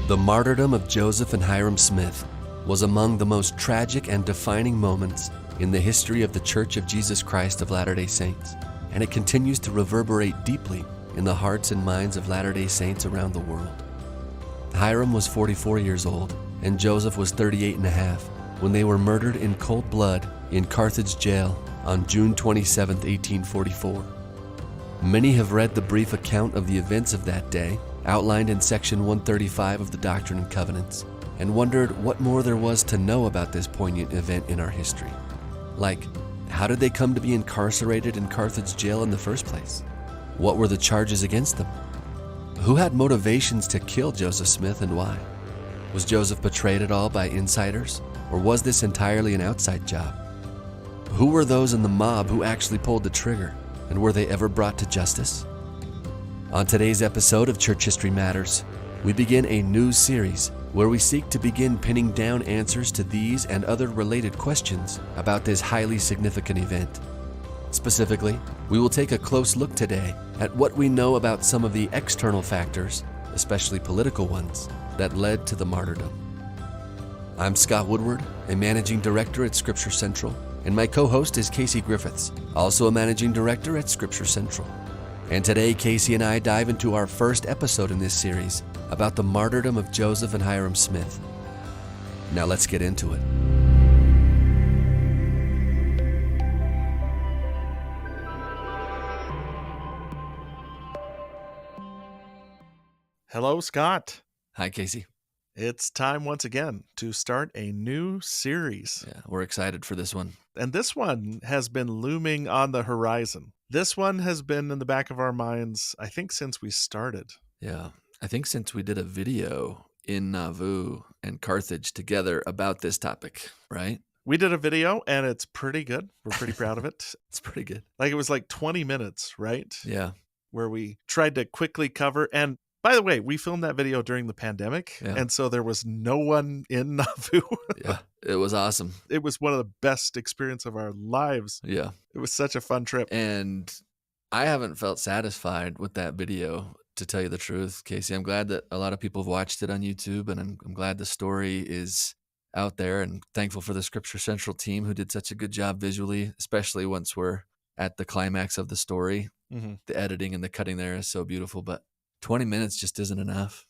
The martyrdom of Joseph and Hyrum Smith was among the most tragic and defining moments in the history of the Church of Jesus Christ of Latter-day Saints, and it continues to reverberate deeply in the hearts and minds of Latter-day Saints around the world. Hyrum was 44 years old, and Joseph was 38 and a half when they were murdered in cold blood in Carthage Jail on June 27, 1844. Many have read the brief account of the events of that day, outlined in section 135 of the Doctrine and Covenants, and wondered what more there was to know about this poignant event in our history. Like, how did they come to be incarcerated in Carthage Jail in the first place? What were the charges against them? Who had motivations to kill Joseph Smith and why? Was Joseph betrayed at all by insiders, or was this entirely an outside job? Who were those in the mob who actually pulled the trigger, and were they ever brought to justice? On today's episode of Church History Matters, we begin a new series where we seek to begin pinning down answers to these and other related questions about this highly significant event. Specifically, we will take a close look today at what we know about some of the external factors, especially political ones, that led to the martyrdom. I'm Scott Woodward, a managing director at Scripture Central, and my co-host is Casey Griffiths, also a managing director at Scripture Central. And today, Casey and I dive into our first episode in this series about the martyrdom of Joseph and Hyrum Smith. Now let's get into it. Hello, Scott. Hi, Casey. It's time once again to start a new series. Yeah, we're excited for this one. And this one has been looming on the horizon. This one has been in the back of our minds, I think, since we started. Yeah, I think since we did a video in Nauvoo and Carthage together about this topic, right? We did a video and it's pretty good. We're pretty proud of it. It's pretty good. Like it was like 20 minutes, right? Yeah. Where we tried to quickly cover. And by the way, we filmed that video during the pandemic. Yeah. And so there was no one in Nauvoo. Yeah, it was awesome. It was one of the best experiences of our lives. Yeah. It was such a fun trip. And I haven't felt satisfied with that video, to tell you the truth, Casey. I'm glad that a lot of people have watched it on YouTube, and I'm glad the story is out there, and thankful for the Scripture Central team who did such a good job visually, especially once we're at the climax of the story. Mm-hmm. The editing and the cutting there is so beautiful, but 20 minutes just isn't enough.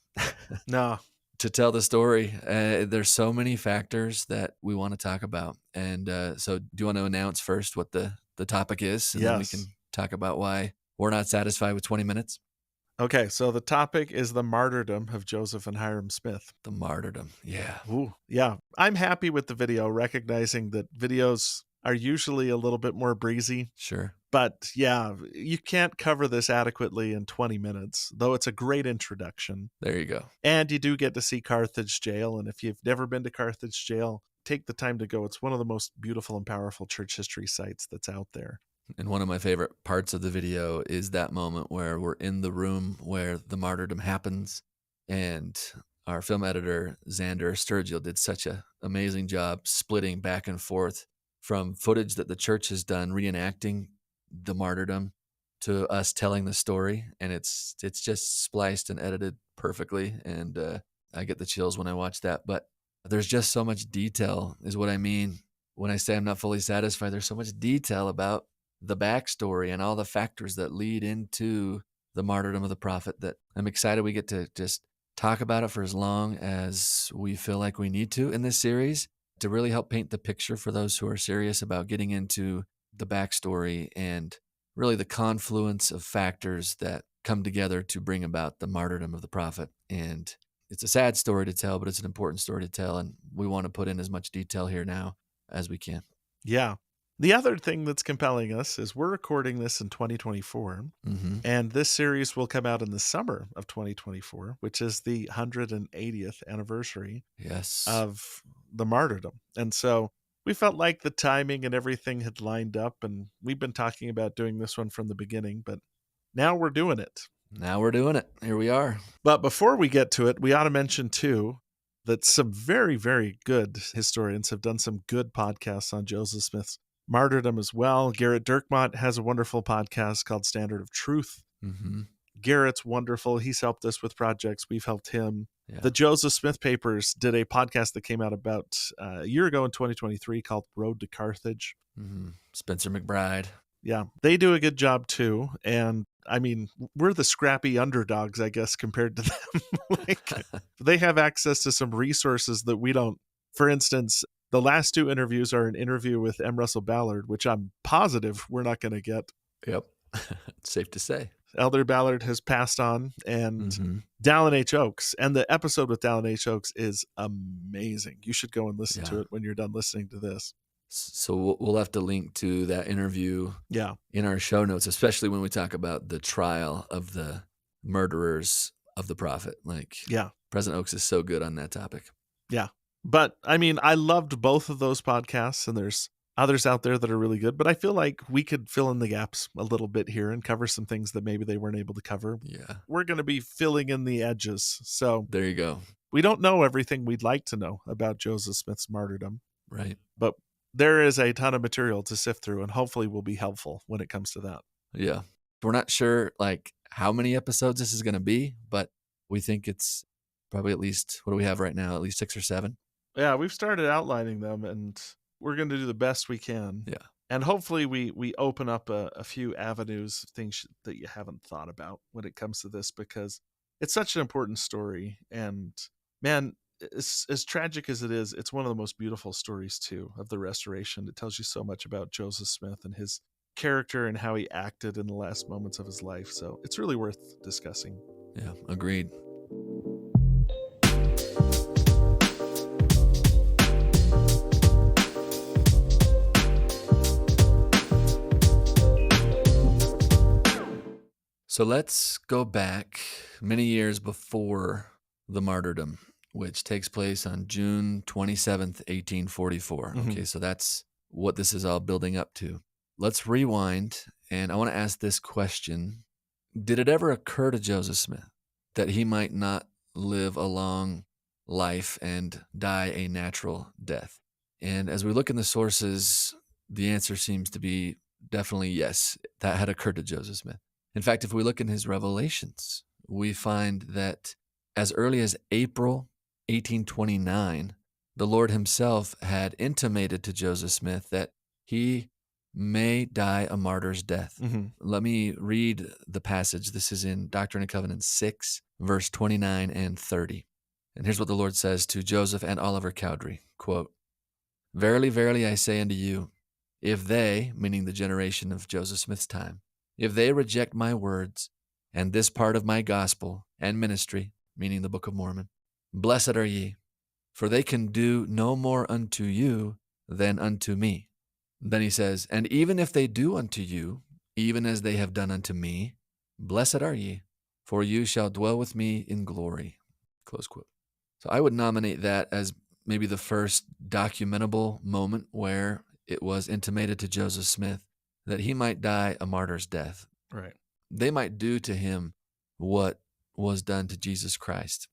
No. To tell the story. There's so many factors that we want to talk about. And so do you want to announce first what the topic is? And Yes. then we can talk about why we're not satisfied with 20 minutes. Okay, so the topic is the martyrdom of Joseph and Hyrum Smith. The martyrdom. Yeah. Ooh, yeah. I'm happy with the video, recognizing that videos are usually a little bit more breezy. Sure. But yeah, you can't cover this adequately in 20 minutes, though it's a great introduction. There you go. And you do get to see Carthage Jail. And if you've never been to Carthage Jail, take the time to go. It's one of the most beautiful and powerful church history sites that's out there. And one of my favorite parts of the video is that moment where we're in the room where the martyrdom happens. And our film editor, Xander Sturgill, did such an amazing job splitting back and forth from footage that the church has done reenacting the martyrdom to us telling the story. And it's just spliced and edited perfectly. And I get the chills when I watch that. But there's just so much detail is what I mean when I say I'm not fully satisfied. There's so much detail about the backstory and all the factors that lead into the martyrdom of the prophet that I'm excited we get to just talk about it for as long as we feel like we need to in this series to really help paint the picture for those who are serious about getting into the backstory and really the confluence of factors that come together to bring about the martyrdom of the prophet. And it's a sad story to tell, but it's an important story to tell. And we want to put in as much detail here now as we can. Yeah. The other thing that's compelling us is we're recording this in 2024, and this series will come out in the summer of 2024, which is the 180th anniversary of the martyrdom. And so we felt like the timing and everything had lined up, and we've been talking about doing this one from the beginning, but now we're doing it. Now we're doing it. Here we are. But before we get to it, we ought to mention, too, that some very, very good historians have done some good podcasts on Joseph Smith's martyrdom as well. Garrett Dirkmott has a wonderful podcast called Standard of Truth. Garrett's wonderful. He's helped us with projects. We've helped him. Yeah. The Joseph Smith Papers did a podcast that came out about a year ago in 2023 called Road to Carthage. Mm-hmm. Spencer McBride. Yeah, they do a good job too. And I mean, we're the scrappy underdogs, I guess, compared to them. Like, they have access to some resources that we don't. For instance, the last two interviews are an interview with M. Russell Ballard, which I'm positive we're not going to get. Yep. Safe to say. Elder Ballard has passed on, and Dallin H. Oaks. And the episode with Dallin H. Oaks is amazing. You should go and listen to it when you're done listening to this. So we'll have to link to that interview in our show notes, especially when we talk about the trial of the murderers of the prophet. Like, President Oaks is so good on that topic. Yeah. But, I mean, I loved both of those podcasts, and there's others out there that are really good, but I feel like we could fill in the gaps a little bit here and cover some things that maybe they weren't able to cover. Yeah. We're going to be filling in the edges. So there you go. We don't know everything we'd like to know about Joseph Smith's martyrdom. Right. But there is a ton of material to sift through, and hopefully we'll be helpful when it comes to that. Yeah. We're not sure like how many episodes this is going to be, but we think it's probably at least, what do we have right now? At least 6 or 7. Yeah, we've started outlining them, and we're going to do the best we can. Yeah. And hopefully we open up a few avenues, things that you haven't thought about when it comes to this, because it's such an important story. And man, as tragic as it is, it's one of the most beautiful stories too of the restoration. It tells you so much about Joseph Smith and his character and how he acted in the last moments of his life. So it's really worth discussing. Yeah, agreed. So let's go back many years before the martyrdom, which takes place on June 27th, 1844. Okay, so that's what this is all building up to. Let's rewind, and I want to ask this question. Did it ever occur to Joseph Smith that he might not live a long life and die a natural death? And as we look in the sources, the answer seems to be definitely yes, that had occurred to Joseph Smith. In fact, if we look in his revelations, we find that as early as April 1829, the Lord himself had intimated to Joseph Smith that he may die a martyr's death. Let me read the passage. This is in Doctrine and Covenants 6, verse 29 and 30. And here's what the Lord says to Joseph and Oliver Cowdery, quote, "Verily, verily, I say unto you, if they," meaning the generation of Joseph Smith's time, "if they reject my words and this part of my gospel and ministry," meaning the Book of Mormon, "blessed are ye, for they can do no more unto you than unto me." Then he says, "And even if they do unto you, even as they have done unto me, blessed are ye, for you shall dwell with me in glory." Close quote. So I would nominate that as maybe the first documentable moment where it was intimated to Joseph Smith that he might die a martyr's death. Right. They might do to him what was done to Jesus Christ.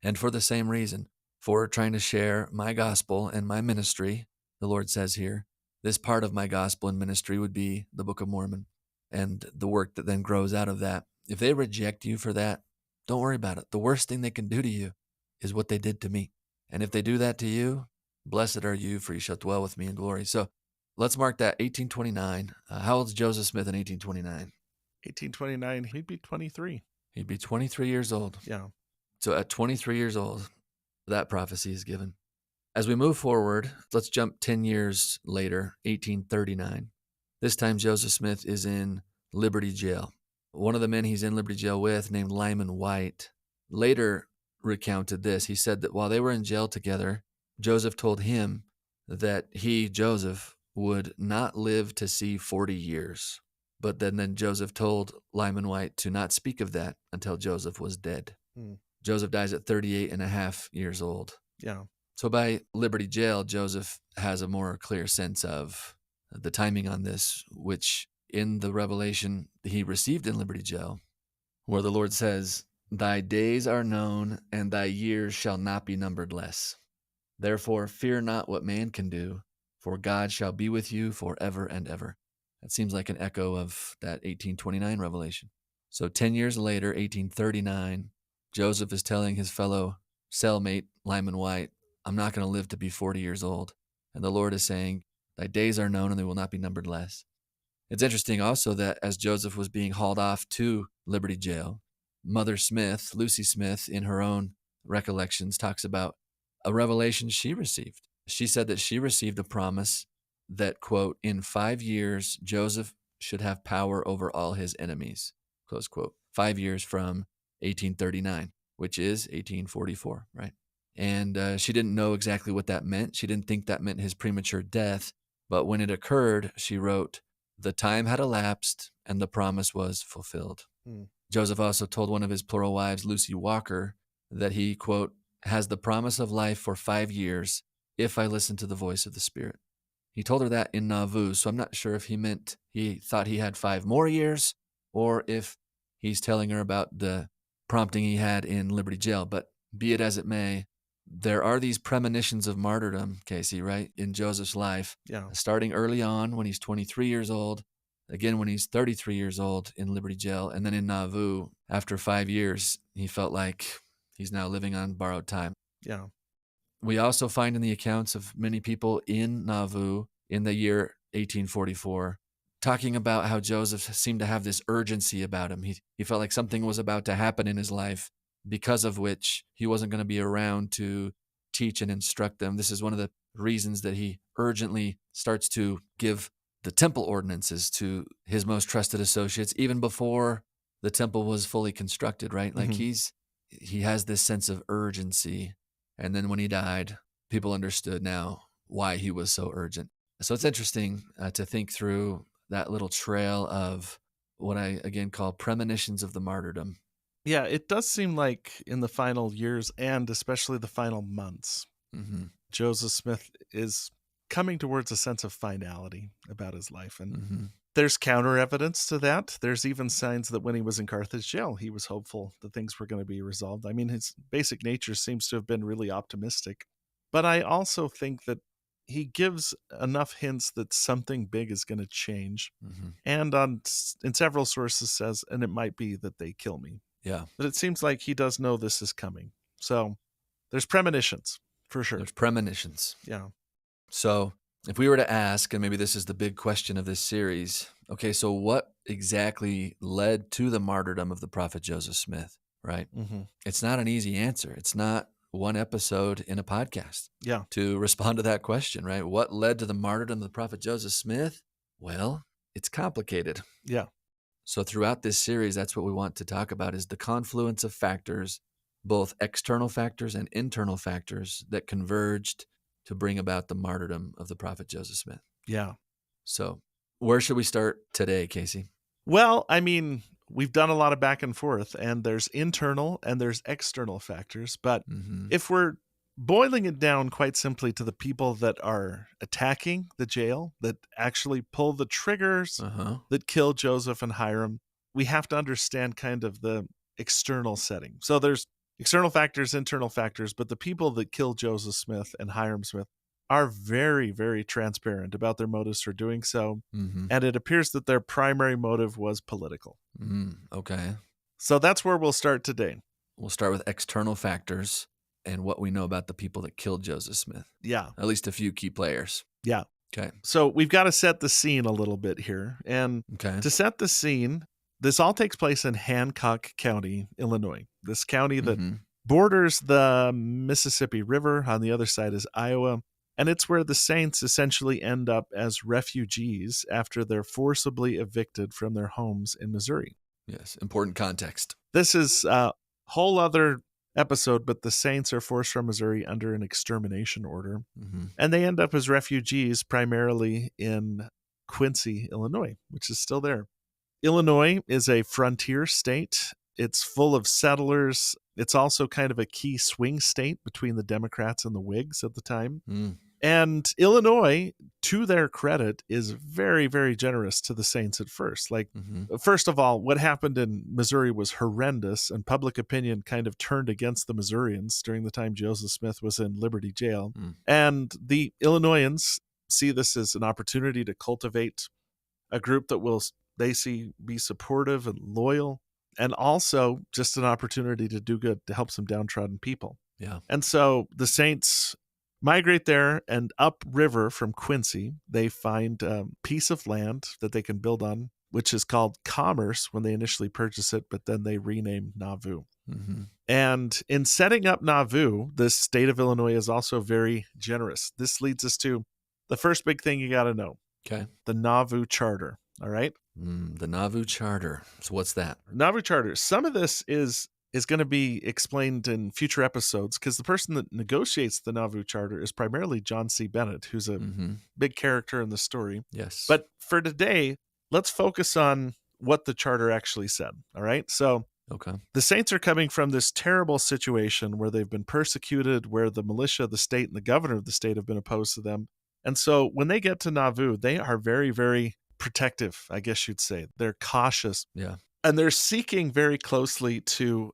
And for the same reason, for trying to share my gospel and my ministry, the Lord says here, this part of my gospel and ministry would be the Book of Mormon and the work that then grows out of that. If they reject you for that, don't worry about it. The worst thing they can do to you is what they did to me. And if they do that to you, blessed are you, for you shall dwell with me in glory. So let's mark that 1829. How old is Joseph Smith in 1829? 1829, he'd be 23. He'd be 23 years old. Yeah. So at 23 years old, that prophecy is given. As we move forward, let's jump 10 years later, 1839. This time Joseph Smith is in Liberty Jail. One of the men he's in Liberty Jail with, named Lyman White, later recounted this. He said that while they were in jail together, Joseph told him that he, Joseph, would not live to see 40 years. But then Joseph told Lyman White to not speak of that until Joseph was dead. Joseph dies at 38 and a half years old. Yeah. So by Liberty Jail, Joseph has a more clear sense of the timing on this, which in the revelation he received in Liberty Jail, where the Lord says, "Thy days are known, and thy years shall not be numbered less. Therefore fear not what man can do, for God shall be with you forever and ever." That seems like an echo of that 1829 revelation. So 10 years later, 1839, Joseph is telling his fellow cellmate, Lyman White, I'm not going to live to be 40 years old. And the Lord is saying, thy days are known and they will not be numbered less. It's interesting also that as Joseph was being hauled off to Liberty Jail, Mother Smith, Lucy Smith, in her own recollections, talks about a revelation she received. She said that she received a promise that, quote, in 5 years, Joseph should have power over all his enemies, close quote. 5 years from 1839, which is 1844, right? And she didn't know exactly what that meant. She didn't think that meant his premature death. But when it occurred, she wrote, the time had elapsed and the promise was fulfilled. Joseph also told one of his plural wives, Lucy Walker, that he, quote, has the promise of life for 5 years if I listen to the voice of the Spirit. He told her that in Nauvoo, so I'm not sure if he meant he thought he had 5 more years or if he's telling her about the prompting he had in Liberty Jail. But be it as it may, there are these premonitions of martyrdom, Casey, right, in Joseph's life, starting early on when he's 23 years old, again when he's 33 years old in Liberty Jail, and then in Nauvoo, after 5 years, he felt like he's now living on borrowed time. Yeah. We also find in the accounts of many people in Nauvoo in the year 1844 talking about how Joseph seemed to have this urgency about him. He felt like something was about to happen in his life, because of which he wasn't going to be around to teach and instruct them. This is one of the reasons that he urgently starts to give the temple ordinances to his most trusted associates, even before the temple was fully constructed, right? Like he has this sense of urgency. And then when he died, people understood now why he was so urgent. So it's interesting to think through that little trail of what I, again, call premonitions of the martyrdom. Yeah, it does seem like in the final years and especially the final months, Joseph Smith is coming towards a sense of finality about his life. And there's counter evidence to that. There's even signs that when he was in Carthage Jail, he was hopeful that things were going to be resolved. I mean, his basic nature seems to have been really optimistic. But I also think that he gives enough hints that something big is going to change. And in several sources says, and it might be that they kill me. Yeah. But it seems like he does know this is coming. So there's premonitions, for sure. There's premonitions. Yeah. So if we were to ask, and maybe this is the big question of this series, okay, so what exactly led to the martyrdom of the prophet Joseph Smith, right? It's not an easy answer. It's not one episode in a podcast to respond to that question, right? What led to the martyrdom of the prophet Joseph Smith? Well, it's complicated. Yeah. So throughout this series, that's what we want to talk about is the confluence of factors, both external factors and internal factors that converged to bring about the martyrdom of the prophet Joseph Smith. Yeah. So where should we start today, Casey? Well, I mean, we've done a lot of back and forth, and there's internal and there's external factors. But if we're boiling it down quite simply to the people that are attacking the jail, that actually pull the triggers, that kill Joseph and Hyrum, we have to understand kind of the external setting. So there's external factors, internal factors, but the people that kill Joseph Smith and Hyrum Smith are very, very transparent about their motives for doing so. And it appears that their primary motive was political. Okay. So that's where we'll start today. We'll start with external factors and what we know about the people that killed Joseph Smith. Yeah. At least a few key players. Yeah. Okay. So we've got to set the scene a little bit here. And to set the scene, this all takes place in Hancock County, Illinois. This county that borders the Mississippi River. On the other side is Iowa. And it's where the saints essentially end up as refugees after they're forcibly evicted from their homes in Missouri. Yes, important context. This is a whole other episode, but the saints are forced from Missouri under an extermination order. And they end up as refugees primarily in Quincy, Illinois, which is still there. Illinois is a frontier state. It's full of settlers. It's also kind of a key swing state between the Democrats and the Whigs at the time. And Illinois, to their credit, is very, very generous to the saints at first. Like, first of all, what happened in Missouri was horrendous, and public opinion kind of turned against the Missourians during the time Joseph Smith was in Liberty Jail. And the Illinoisans see this as an opportunity to cultivate a group that will, they see, be supportive and loyal, and also just an opportunity to do good, to help some downtrodden people. Yeah. And so the saints migrate there, and upriver from Quincy, they find a piece of land that they can build on, which is called Commerce when they initially purchase it, but then they rename Nauvoo. Mm-hmm. And in setting up Nauvoo, the state of Illinois is also very generous. This leads us to the first big thing you got to know. Okay. The Nauvoo Charter. All right. The Nauvoo Charter. So what's that? Nauvoo Charter. Some of this is going to be explained in future episodes because the person that negotiates the Nauvoo Charter is primarily John C. Bennett, who's a big character in the story. Yes. But for today, let's focus on what the charter actually said. All right. So okay. The saints are coming from this terrible situation where they've been persecuted, where the militia of the state and the governor of the state have been opposed to them. And so when they get to Nauvoo, they are very, very protective, I guess you'd say. They're cautious. Yeah. And they're seeking very closely to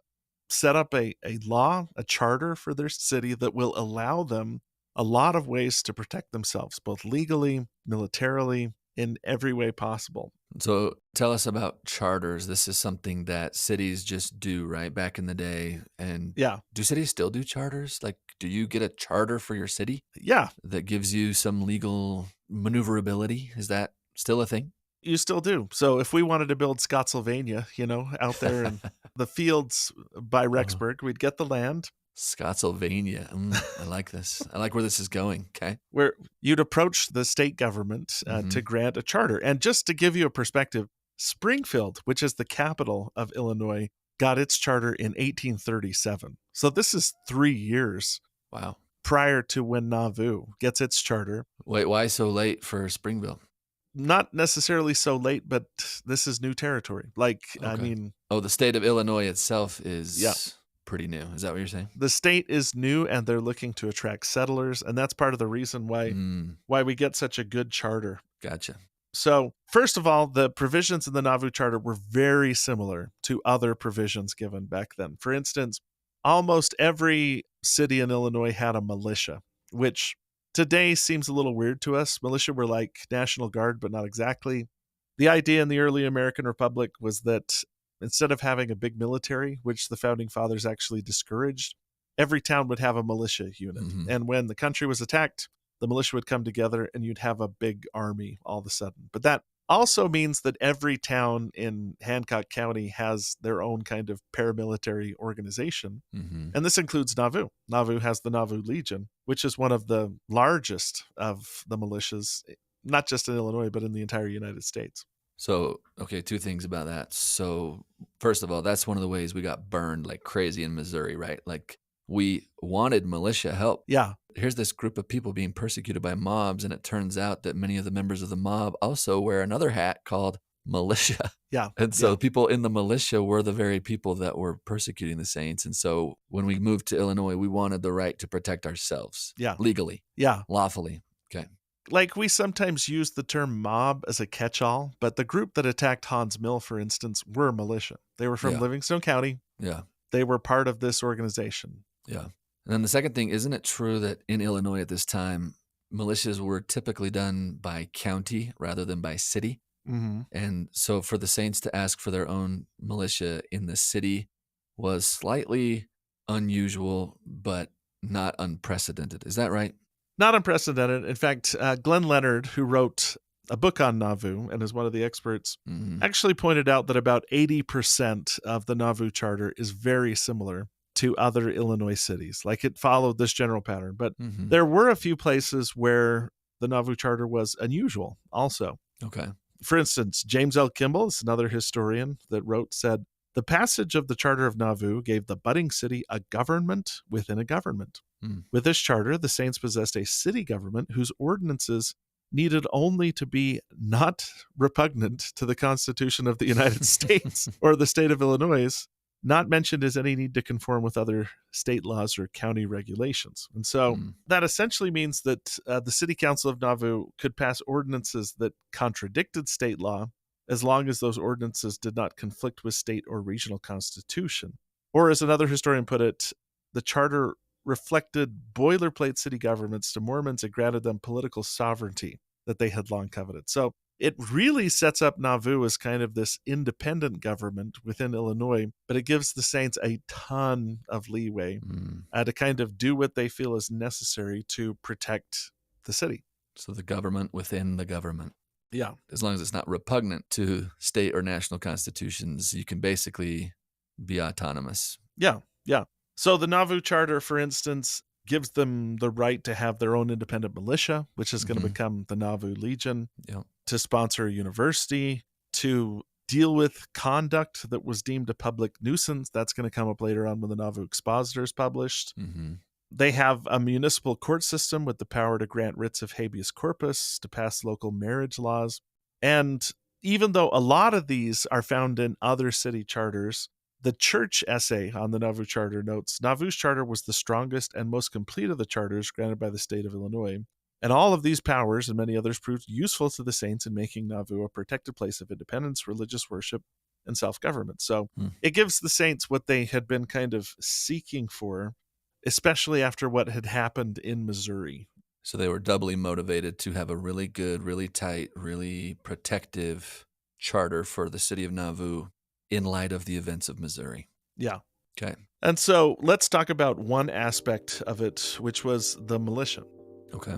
set up a law, a charter for their city that will allow them a lot of ways to protect themselves, both legally, militarily, in every way possible. So tell us about charters. This is something that cities just do, right? Back in the day. And yeah. Do cities still do charters? Like, do you get a charter for your city? Yeah. That gives you some legal maneuverability? Is that still a thing? You still do. So if we wanted to build Scottsylvania, out there in the fields by Rexburg, we'd get the land. Scottsylvania. I like this. I like where this is going. Okay. Where you'd approach the state government to grant a charter. And just to give you a perspective, Springfield, which is the capital of Illinois, got its charter in 1837. So this is 3 years. Wow. Prior to when Nauvoo gets its charter. Wait, why so late for Springfield? Not necessarily so late, but this is new territory. Like, okay. I mean... Oh, the state of Illinois itself is pretty new. Is that what you're saying? The state is new, and they're looking to attract settlers, and that's part of the reason why we get such a good charter. Gotcha. So, first of all, the provisions in the Nauvoo Charter were very similar to other provisions given back then. For instance, almost every city in Illinois had a militia, which today seems a little weird to us. Militia were like National Guard, but not exactly. The idea in the early American Republic was that instead of having a big military, which the founding fathers actually discouraged, every town would have a militia unit. And when the country was attacked, the militia would come together and you'd have a big army all of a sudden. But that also means that every town in Hancock County has their own kind of paramilitary organization. And this includes Nauvoo. Nauvoo has the Nauvoo Legion, which is one of the largest of the militias, not just in Illinois, but in the entire United States. So, okay, two things about that. So, first of all, that's one of the ways we got burned like crazy in Missouri, right? Like, we wanted militia help. Yeah. Here's this group of people being persecuted by mobs, and it turns out that many of the members of the mob also wear another hat called militia. Yeah. And so people in the militia were the very people that were persecuting the saints. And so when we moved to Illinois, we wanted the right to protect ourselves. Yeah. Legally. Yeah. Lawfully. Okay. Like, we sometimes use the term mob as a catch-all, but the group that attacked Hans Mill, for instance, were militia. They were from Livingston County. Yeah. They were part of this organization. Yeah. And then the second thing, isn't it true that in Illinois at this time, militias were typically done by county rather than by city? And so for the saints to ask for their own militia in the city was slightly unusual, but not unprecedented. Is that right? Not unprecedented. In fact, Glenn Leonard, who wrote a book on Nauvoo and is one of the experts, actually pointed out that about 80% of the Nauvoo Charter is very similar to other Illinois cities. Like, it followed this general pattern. But there were a few places where the Nauvoo Charter was unusual also. Okay. For instance, James L. Kimball is another historian that said, the passage of the Charter of Nauvoo gave the budding city a government within a government. With this charter, the saints possessed a city government whose ordinances needed only to be not repugnant to the Constitution of the United States or the state of Illinois. Not mentioned is any need to conform with other state laws or county regulations. And so that essentially means that the City Council of Nauvoo could pass ordinances that contradicted state law as long as those ordinances did not conflict with state or regional constitution. Or, as another historian put it, the charter reflected boilerplate city governments to Mormons and granted them political sovereignty that they had long coveted. So it really sets up Nauvoo as kind of this independent government within Illinois, but it gives the saints a ton of leeway to kind of do what they feel is necessary to protect the city. So the government within the government. Yeah. As long as it's not repugnant to state or national constitutions, you can basically be autonomous. Yeah, yeah. So the Nauvoo Charter, for instance, gives them the right to have their own independent militia, which is going to become the Nauvoo Legion, to sponsor a university, to deal with conduct that was deemed a public nuisance. That's going to come up later on when the Nauvoo Expositor is published. They have a municipal court system with the power to grant writs of habeas corpus, to pass local marriage laws. And even though a lot of these are found in other city charters, the church essay on the Nauvoo Charter notes, Nauvoo's charter was the strongest and most complete of the charters granted by the state of Illinois. And all of these powers and many others proved useful to the saints in making Nauvoo a protected place of independence, religious worship, and self-government. So it gives the saints what they had been kind of seeking for, especially after what had happened in Missouri. So they were doubly motivated to have a really good, really tight, really protective charter for the city of Nauvoo in light of the events of Missouri. Yeah. Okay. And so let's talk about one aspect of it, which was the militia. Okay.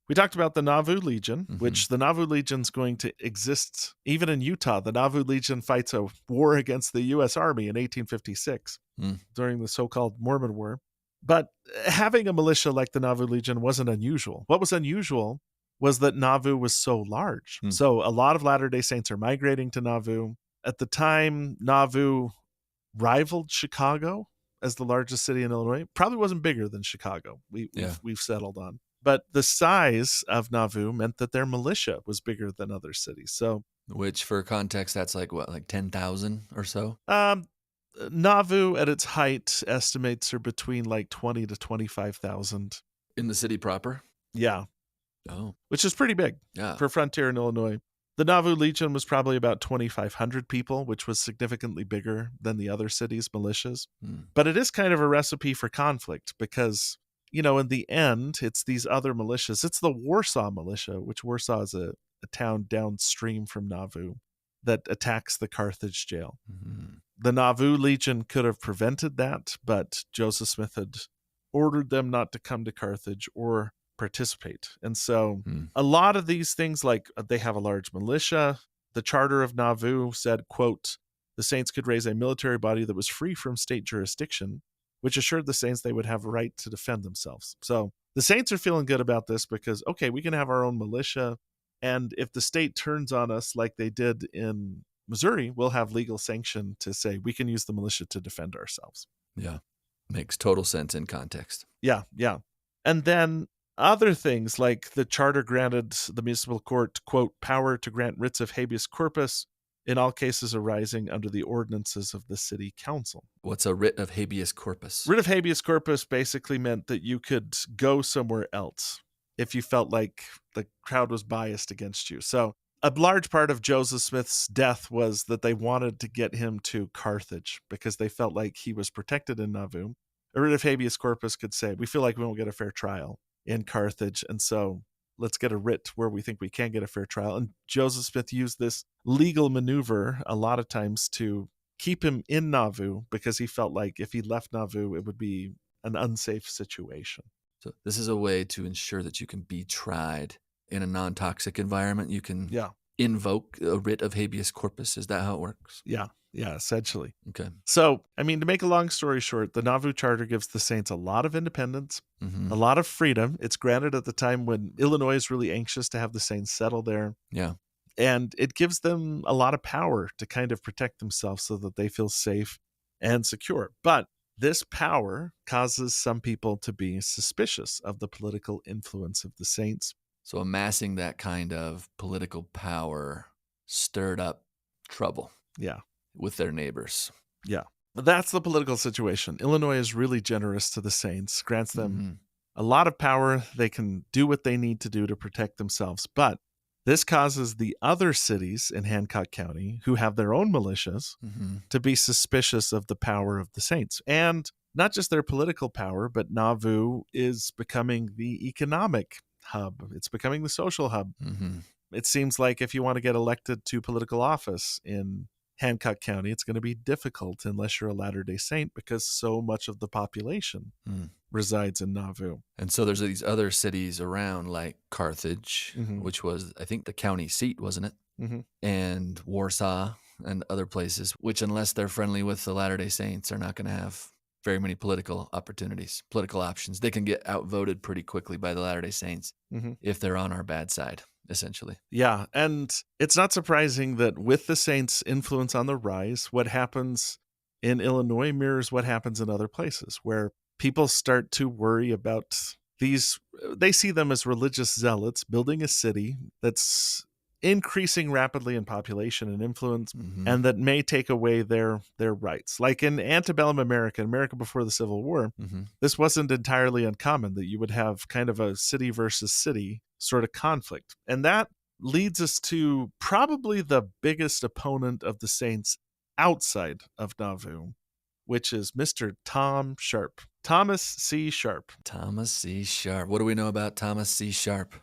We talked about the Nauvoo Legion, which the Nauvoo Legion's going to exist even in Utah. The Nauvoo Legion fights a war against the U.S. Army in 1856 during the so-called Mormon War. But having a militia like the Nauvoo Legion wasn't unusual. What was unusual was that Nauvoo was so large. So a lot of Latter-day Saints are migrating to Nauvoo. At the time, Nauvoo rivaled Chicago as the largest city in Illinois. Probably wasn't bigger than Chicago. We've settled on. But the size of Nauvoo meant that their militia was bigger than other cities. So, which, for context, that's like 10,000 or so? Nauvoo, at its height, estimates are between 20 to 25,000. In the city proper? Yeah. Oh. Which is pretty big for frontier in Illinois. The Nauvoo Legion was probably about 2,500 people, which was significantly bigger than the other cities' militias. But it is kind of a recipe for conflict because, in the end, it's these other militias. It's the Warsaw militia, which Warsaw is a town downstream from Nauvoo, that attacks the Carthage Jail. The Nauvoo Legion could have prevented that, but Joseph Smith had ordered them not to come to Carthage or participate. And so a lot of these things, like they have a large militia. The Charter of Nauvoo said, quote, the saints could raise a military body that was free from state jurisdiction, which assured the saints they would have a right to defend themselves. So the saints are feeling good about this because, okay, we can have our own militia. And if the state turns on us like they did in Missouri, we'll have legal sanction to say we can use the militia to defend ourselves. Yeah. Makes total sense in context. Yeah, yeah. And then other things like the charter granted the municipal court, quote, power to grant writs of habeas corpus in all cases arising under the ordinances of the city council. What's a writ of habeas corpus? Writ of habeas corpus basically meant that you could go somewhere else if you felt like the crowd was biased against you. So a large part of Joseph Smith's death was that they wanted to get him to Carthage because they felt like he was protected in Nauvoo. A writ of habeas corpus could say, we feel like we won't get a fair trial in Carthage, and so let's get a writ where we think we can get a fair trial. And Joseph Smith used this legal maneuver a lot of times to keep him in Nauvoo because he felt like if he left Nauvoo, it would be an unsafe situation. So this is a way to ensure that you can be tried in a non-toxic environment. You can invoke a writ of habeas corpus. Is that how it works? Yeah, essentially. Okay. So, to make a long story short, the Nauvoo Charter gives the saints a lot of independence, a lot of freedom. It's granted at the time when Illinois is really anxious to have the saints settle there. Yeah. And it gives them a lot of power to kind of protect themselves so that they feel safe and secure. But this power causes some people to be suspicious of the political influence of the saints. So amassing that kind of political power stirred up trouble. Yeah. With their neighbors. Yeah. That's the political situation. Illinois is really generous to the saints, grants them a lot of power. They can do what they need to do to protect themselves. But This causes the other cities in Hancock County, who have their own militias, to be suspicious of the power of the saints. And not just their political power, but Nauvoo is becoming the economic hub. It's becoming the social hub. It seems like if you want to get elected to political office in Hancock County, it's going to be difficult unless you're a Latter-day Saint, because so much of the population resides in Nauvoo. And so there's these other cities around, like Carthage, which was, I think, the county seat, wasn't it? And Warsaw and other places, which, unless they're friendly with the Latter-day Saints, are not going to have very many political opportunities, political options. They can get outvoted pretty quickly by the Latter-day Saints if they're on our bad side, essentially. Yeah, and it's not surprising that with the Saints' influence on the rise, what happens in Illinois mirrors what happens in other places, where people start to worry about these. They see them as religious zealots building a city that's increasing rapidly in population and influence, and that may take away their rights. Like in antebellum America before the Civil War, this wasn't entirely uncommon that you would have kind of a city versus city sort of conflict. And that leads us to probably the biggest opponent of the Saints outside of Nauvoo, which is Mr. Tom Sharp. Thomas C. Sharp. Thomas C. Sharp. What do we know about Thomas C. Sharp?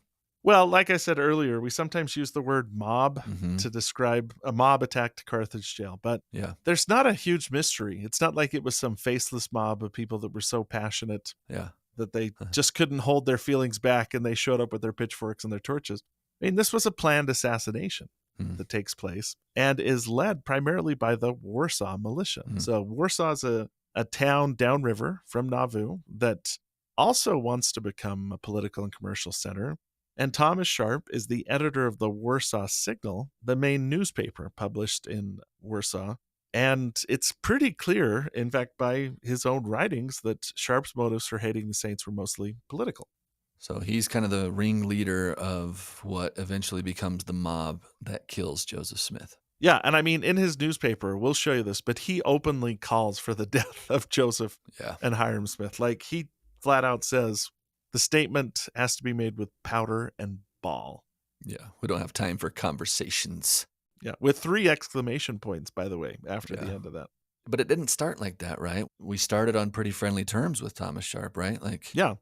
Well, like I said earlier, we sometimes use the word mob to describe a mob attacked Carthage Jail, but there's not a huge mystery. It's not like it was some faceless mob of people that were so passionate that they just couldn't hold their feelings back and they showed up with their pitchforks and their torches. I mean, this was a planned assassination that takes place and is led primarily by the Warsaw Militia. So Warsaw is a town downriver from Nauvoo that also wants to become a political and commercial center. And Thomas Sharp is the editor of the Warsaw Signal, the main newspaper published in Warsaw. And it's pretty clear, in fact, by his own writings, that Sharp's motives for hating the Saints were mostly political. So he's kind of the ringleader of what eventually becomes the mob that kills Joseph Smith. Yeah, and I mean, in his newspaper, we'll show you this, but he openly calls for the death of Joseph and Hyrum Smith. Like, he flat out says, the statement has to be made with powder and ball. Yeah, we don't have time for conversations. Yeah, with 3 exclamation points, by the way, after the end of that. But it didn't start like that, right? We started on pretty friendly terms with Thomas Sharp, right? Yeah.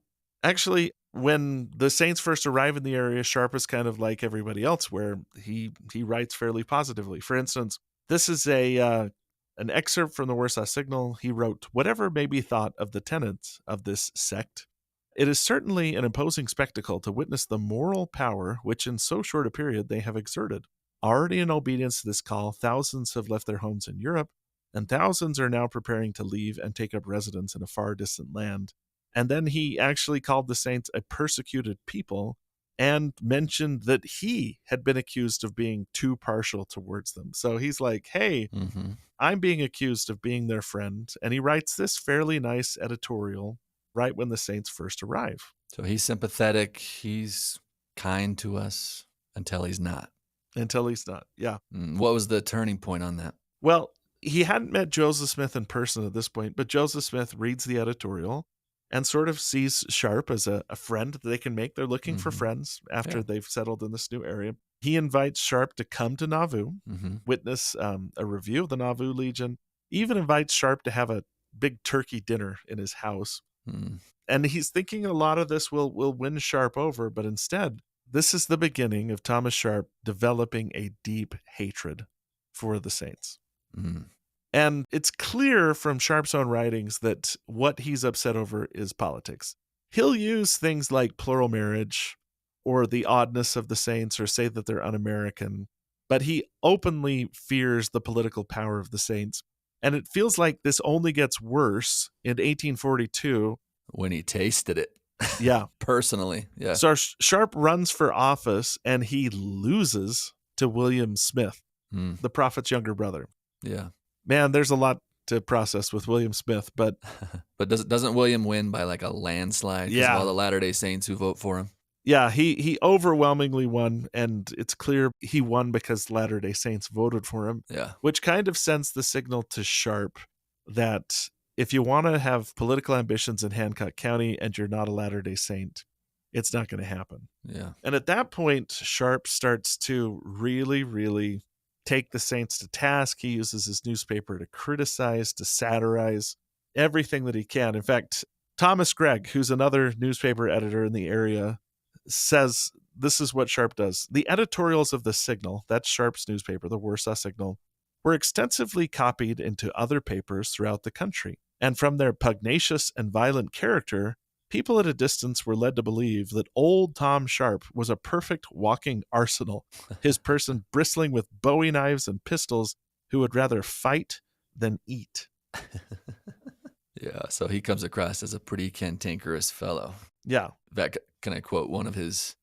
Actually, when the Saints first arrive in the area, Sharp is kind of like everybody else, where he writes fairly positively. For instance, this is an excerpt from the Warsaw Signal. He wrote, "Whatever may be thought of the tenets of this sect, it is certainly an imposing spectacle to witness the moral power which in so short a period they have exerted. Already in obedience to this call, thousands have left their homes in Europe, and thousands are now preparing to leave and take up residence in a far distant land." And then he actually called the Saints a persecuted people and mentioned that he had been accused of being too partial towards them. So he's like, hey, I'm being accused of being their friend. And he writes this fairly nice editorial right when the Saints first arrive. So he's sympathetic. He's kind to us until he's not. Until he's not, yeah. What was the turning point on that? Well, he hadn't met Joseph Smith in person at this point, but Joseph Smith reads the editorial and sort of sees Sharp as a friend that they can make. They're looking for friends after they've settled in this new area. He invites Sharp to come to Nauvoo, witness a review of the Nauvoo Legion, even invites Sharp to have a big turkey dinner in his house. And he's thinking a lot of this will win Sharp over, but instead, this is the beginning of Thomas Sharp developing a deep hatred for the Saints. And it's clear from Sharp's own writings that what he's upset over is politics. He'll use things like plural marriage or the oddness of the Saints or say that they're un-American, but he openly fears the political power of the Saints. And it feels like this only gets worse in 1842. When he tasted it. Yeah. Personally. Yeah. So Sharp runs for office and he loses to William Smith, the prophet's younger brother. Yeah. Man, there's a lot to process with William Smith, but doesn't William win by like a landslide? Yeah, of all the Latter-day Saints who vote for him. Yeah, he overwhelmingly won, and it's clear he won because Latter-day Saints voted for him. Yeah, which kind of sends the signal to Sharp that if you want to have political ambitions in Hancock County and you're not a Latter-day Saint, it's not going to happen. Yeah. And at that point, Sharp starts to really, really take the saints to task. He uses his newspaper to criticize, to satirize everything that he can. In fact, Thomas Gregg, who's another newspaper editor in the area, says this is what Sharp does. The editorials of the Signal, that's Sharp's newspaper, the Warsaw Signal, were extensively copied into other papers throughout the country. And from their pugnacious and violent character, people at a distance were led to believe that old Tom Sharp was a perfect walking arsenal, his person bristling with bowie knives and pistols, who would rather fight than eat. Yeah, so he comes across as a pretty cantankerous fellow. Yeah. That, can I quote one of his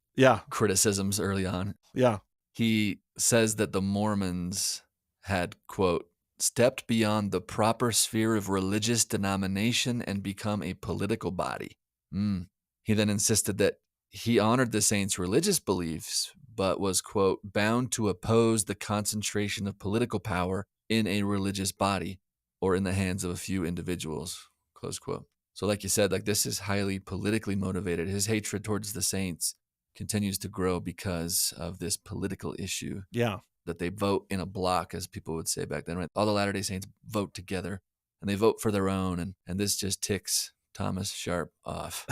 criticisms early on? Yeah. He says that the Mormons had, quote, stepped beyond the proper sphere of religious denomination and become a political body. He then insisted that he honored the saints' religious beliefs, but was, quote, bound to oppose the concentration of political power in a religious body or in the hands of a few individuals, close quote. So like you said, like this is highly politically motivated. His hatred towards the saints continues to grow because of this political issue. Yeah. That they vote in a block, as people would say back then, right? All the Latter-day Saints vote together and they vote for their own. And this just ticks Thomas Sharp off.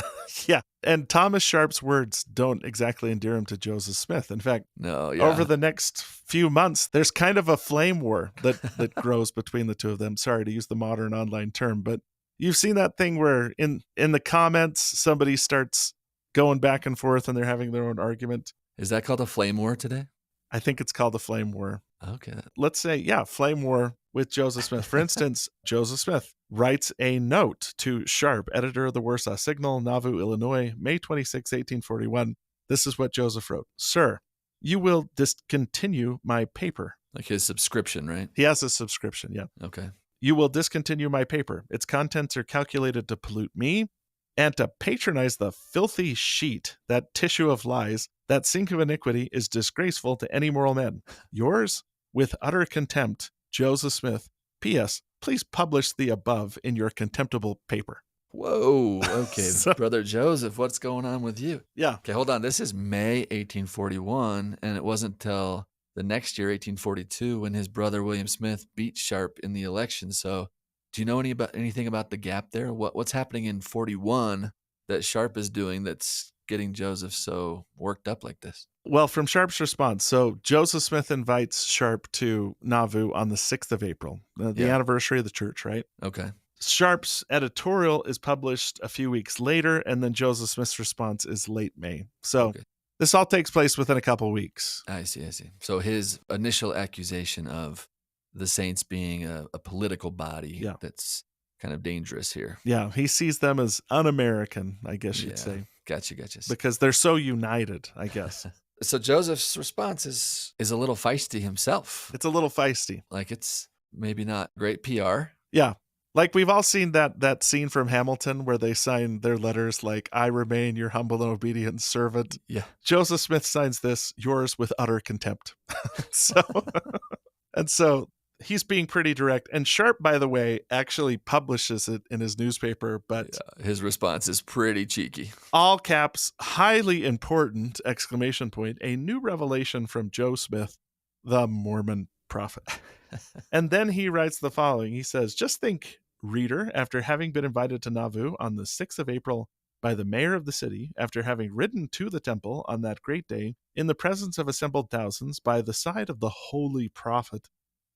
Yeah. And Thomas Sharp's words don't exactly endear him to Joseph Smith. In fact, over the next few months, there's kind of a flame war that grows between the two of them. Sorry to use the modern online term, but you've seen that thing where in the comments, somebody starts going back and forth and they're having their own argument. Is that called a flame war today? I think it's called the flame war. Okay. Let's say, flame war with Joseph Smith. For instance, Joseph Smith writes a note to Sharp, editor of the Warsaw Signal, Nauvoo, Illinois, May 26, 1841. This is what Joseph wrote. Sir, you will discontinue my paper. Like his subscription, right? He has a subscription, yeah. Okay. You will discontinue my paper. Its contents are calculated to pollute me and to patronize the filthy sheet, that tissue of lies, that sink of iniquity is disgraceful to any moral man. Yours, with utter contempt, Joseph Smith. P.S. Please publish the above in your contemptible paper. Whoa. Okay. Brother Joseph, what's going on with you? Yeah. Okay, hold on. This is May 1841, and it wasn't till the next year, 1842, when his brother William Smith beat Sharp in the election. So do you know anything about the gap there? What's happening in 41 that Sharp is doing that's getting Joseph so worked up like this? Well, from Sharp's response, so Joseph Smith invites Sharp to Nauvoo on the 6th of April, the anniversary of the church, right? Okay. Sharp's editorial is published a few weeks later, and then Joseph Smith's response is late May. So this all takes place within a couple weeks. I see. So his initial accusation of the saints being a political body that's kind of dangerous here. Yeah, he sees them as un-American, I guess you'd say. Gotcha. Because they're so united, I guess. So Joseph's response is a little feisty himself. It's a little feisty. Like it's maybe not great PR. Yeah. Like we've all seen that scene from Hamilton where they sign their letters like, I remain your humble and obedient servant. Yeah. Joseph Smith signs this, yours with utter contempt. So he's being pretty direct. And Sharp, by the way, actually publishes it in his newspaper, but his response is pretty cheeky. All caps, highly important, exclamation point, a new revelation from Joe Smith, the Mormon prophet. And then he writes the following. He says, just think, reader, after having been invited to Nauvoo on the 6th of April by the mayor of the city, after having ridden to the temple on that great day, in the presence of assembled thousands, by the side of the holy prophet,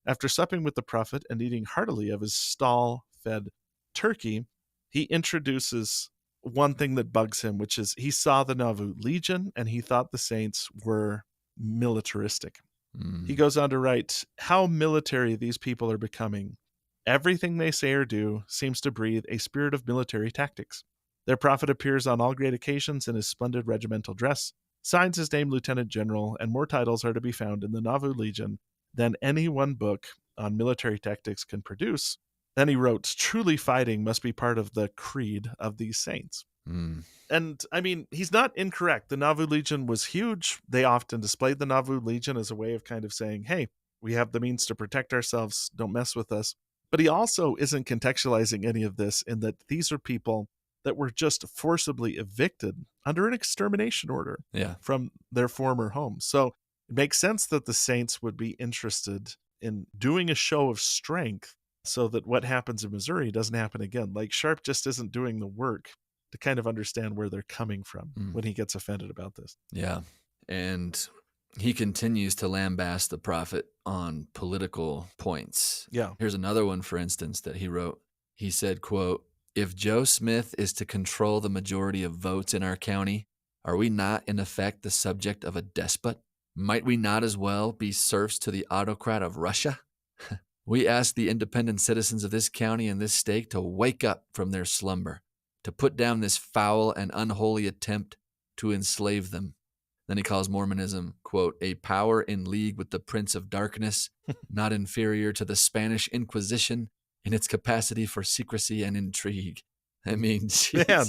after supping with the prophet and eating heartily of his stall-fed turkey, he introduces one thing that bugs him, which is he saw the Nauvoo Legion and he thought the saints were militaristic. He goes on to write, how military these people are becoming. Everything they say or do seems to breathe a spirit of military tactics. Their prophet appears on all great occasions in his splendid regimental dress, signs his name Lieutenant General, and more titles are to be found in the Nauvoo Legion than any one book on military tactics can produce. Then he wrote, truly fighting must be part of the creed of these saints. And I mean, he's not incorrect. The Nauvoo Legion was huge. They often displayed the Nauvoo Legion as a way of kind of saying, hey, we have the means to protect ourselves. Don't mess with us. But he also isn't contextualizing any of this in that these are people that were just forcibly evicted under an extermination order from their former homes. So it makes sense that the saints would be interested in doing a show of strength so that what happens in Missouri doesn't happen again. Like, Sharp just isn't doing the work to kind of understand where they're coming from when he gets offended about this. Yeah. And he continues to lambast the prophet on political points. Yeah. Here's another one, for instance, that he wrote. He said, quote, "If Joe Smith is to control the majority of votes in our county, are we not in effect the subject of a despot? Might we not as well be serfs to the autocrat of Russia? We ask the independent citizens of this county and this state to wake up from their slumber, to put down this foul and unholy attempt to enslave them." Then he calls Mormonism, quote, "a power in league with the Prince of Darkness, not inferior to the Spanish Inquisition in its capacity for secrecy and intrigue." I mean, geez. Man,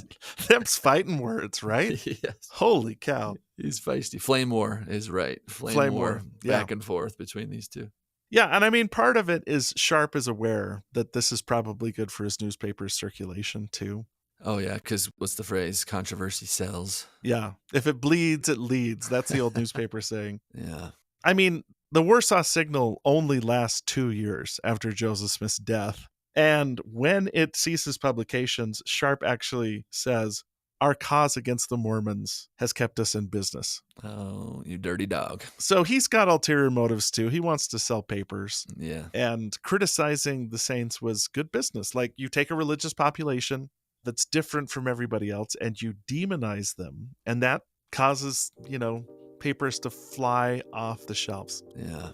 them's fighting words, right? Yes. Holy cow. He's feisty. Flame war is right. Flame war, back and forth between these two. Yeah, and I mean, part of it is Sharp is aware that this is probably good for his newspaper's circulation, too. Oh, yeah, because what's the phrase? Controversy sells. Yeah. If it bleeds, it leads. That's the old newspaper saying. Yeah. I mean, the Warsaw Signal only lasts 2 years after Joseph Smith's death. And when it ceases publications, Sharp actually says, "Our cause against the Mormons has kept us in business." Oh, you dirty dog. So he's got ulterior motives, too. He wants to sell papers. Yeah. And criticizing the saints was good business. Like, you take a religious population that's different from everybody else and you demonize them, and that causes, papers to fly off the shelves. Yeah.